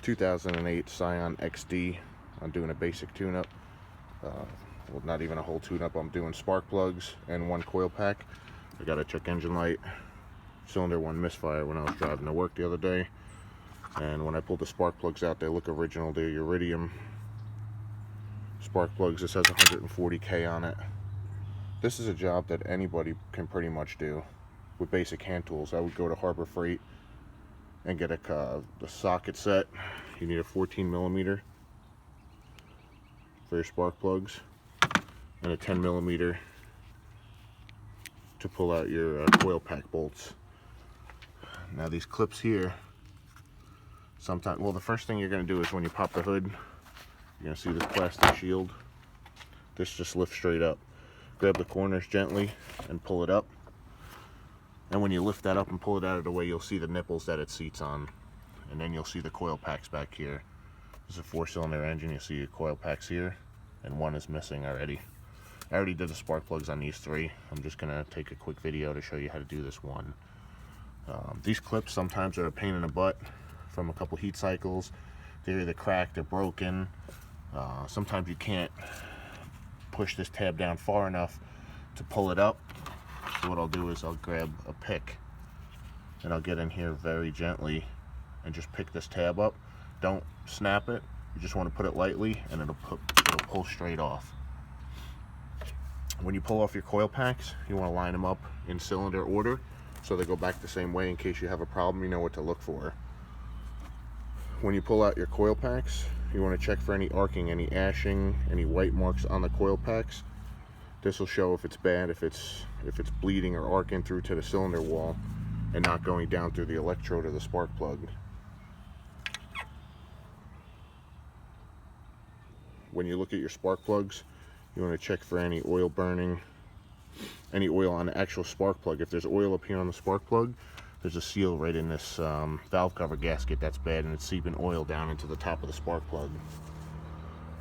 2008 Scion XD. I'm doing a basic tune-up. Well, not even a whole tune-up. I'm doing spark plugs and one coil pack. I got a check engine light. Cylinder one misfire when I was driving to work the other day. And when I pulled the spark plugs out, they look original. They're iridium spark plugs. This has 140K on it. This is a job that anybody can pretty much do with basic hand tools. I would go to Harbor Freight and get the socket set. You need a 14mm for your spark plugs and a 10mm to pull out your coil pack bolts. Now these clips here, sometimes, well, the first thing you're going to do is when you pop the hood, you're going to see this plastic shield. This just lifts straight up. Grab the corners gently and pull it up. And when you lift that up and pull it out of the way, you'll see the nipples that it seats on. And then you'll see the coil packs back here. This is a 4-cylinder engine. You'll see your coil packs here, and one is missing already. I already did the spark plugs on these 3. I'm just going to take a quick video to show you how to do this one. These clips sometimes are a pain in the butt from a couple heat cycles. They're either cracked or broken. Sometimes you can't push this tab down far enough to pull it up. So what I'll do is I'll grab a pick and I'll get in here very gently and just pick this tab up. Don't snap it. You just want to put it lightly and it'll pull straight off. When you pull off your coil packs, you want to line them up in cylinder order so they go back the same way. In case you have a problem, you know what to look for. When you pull out your coil packs, you want to check for any arcing, any ashing, any white marks on the coil packs. This will show if it's bad, if it's bleeding or arcing through to the cylinder wall and not going down through the electrode or the spark plug. When you look at your spark plugs, you want to check for any oil burning, any oil on the actual spark plug. If there's oil up here on the spark plug, there's a seal right in this valve cover gasket that's bad, and it's seeping oil down into the top of the spark plug.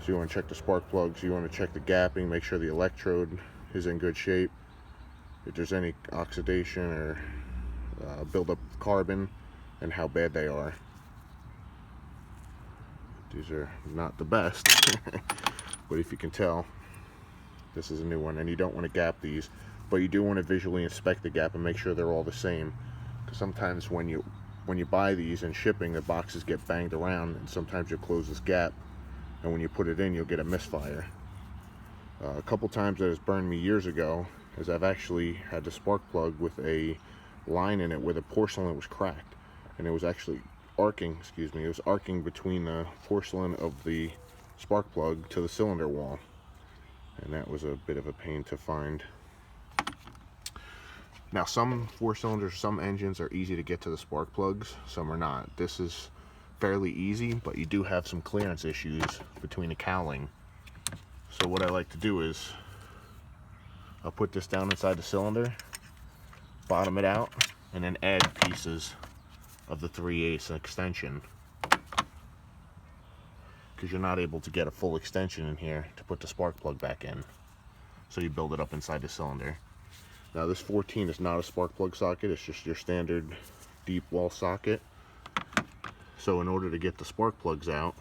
So you want to check the spark plugs, you want to check the gapping, make sure the electrode is in good shape. If there's any oxidation or buildup of carbon, and how bad they are. These are not the best, but if you can tell, this is a new one, and you don't want to gap these, but you do want to visually inspect the gap and make sure they're all the same. Because sometimes when you buy these and shipping, the boxes get banged around, and sometimes you'll close this gap, and when you put it in, you'll get a misfire. A couple times that has burned me years ago is I've actually had the spark plug with a line in it where the porcelain was cracked, and it was actually arcing, it was arcing between the porcelain of the spark plug to the cylinder wall, and that was a bit of a pain to find. Now some 4-cylinders, some engines are easy to get to the spark plugs, some are not. This is fairly easy, but you do have some clearance issues between the cowling. So what I like to do is I'll put this down inside the cylinder, bottom it out, and then add pieces of the 3/8 extension, because you're not able to get a full extension in here to put the spark plug back in. So you build it up inside the cylinder. Now this 14 is not a spark plug socket, it's just your standard deep wall socket. So in order to get the spark plugs out,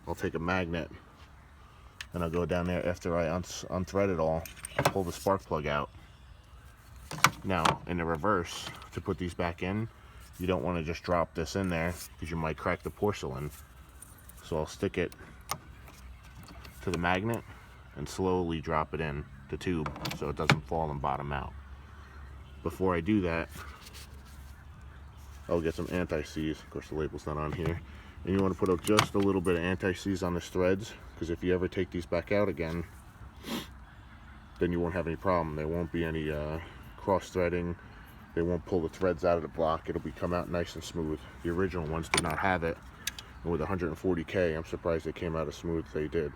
I'll take a magnet and I'll go down there after I unthread it all, I'll pull the spark plug out. Now in the reverse, to put these back in, you don't want to just drop this in there because you might crack the porcelain. So I'll stick it to the magnet and slowly drop it in the tube so it doesn't fall and bottom out. Before I do that, I'll get some anti-seize. Of course the label's not on here. And you want to put up just a little bit of anti-seize on this threads, because if you ever take these back out again, then you won't have any problem. There won't be any cross threading. They won't pull the threads out of the block. It'll come out nice and smooth. The original ones did not have it. And with 140K, I'm surprised they came out as smooth as they did.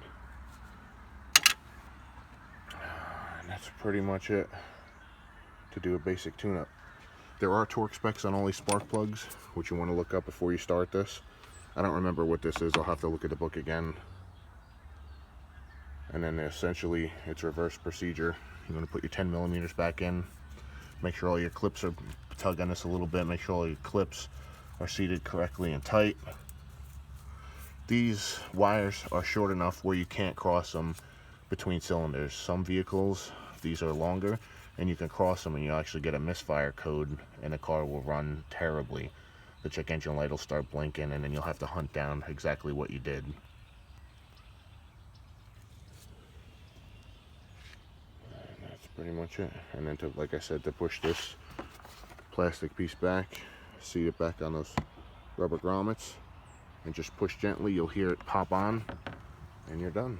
And that's pretty much it to do a basic tune-up. There are torque specs on all these spark plugs, which you want to look up before you start this. I don't remember what this is. I'll have to look at the book again. And then essentially it's reverse procedure. You want to put your 10mm back in. Make sure all your clips are, tug on this a little bit, make sure all your clips are seated correctly and tight. these wires are short enough where you can't cross them between cylinders. Some vehicles, these are longer, and you can cross them and you actually get a misfire code and the car will run terribly. The check engine light will start blinking and then you'll have to hunt down exactly what you did. And that's pretty much it. And then to, like I said, to push this plastic piece back, seat it back on those rubber grommets, and just push gently, you'll hear it pop on, and you're done.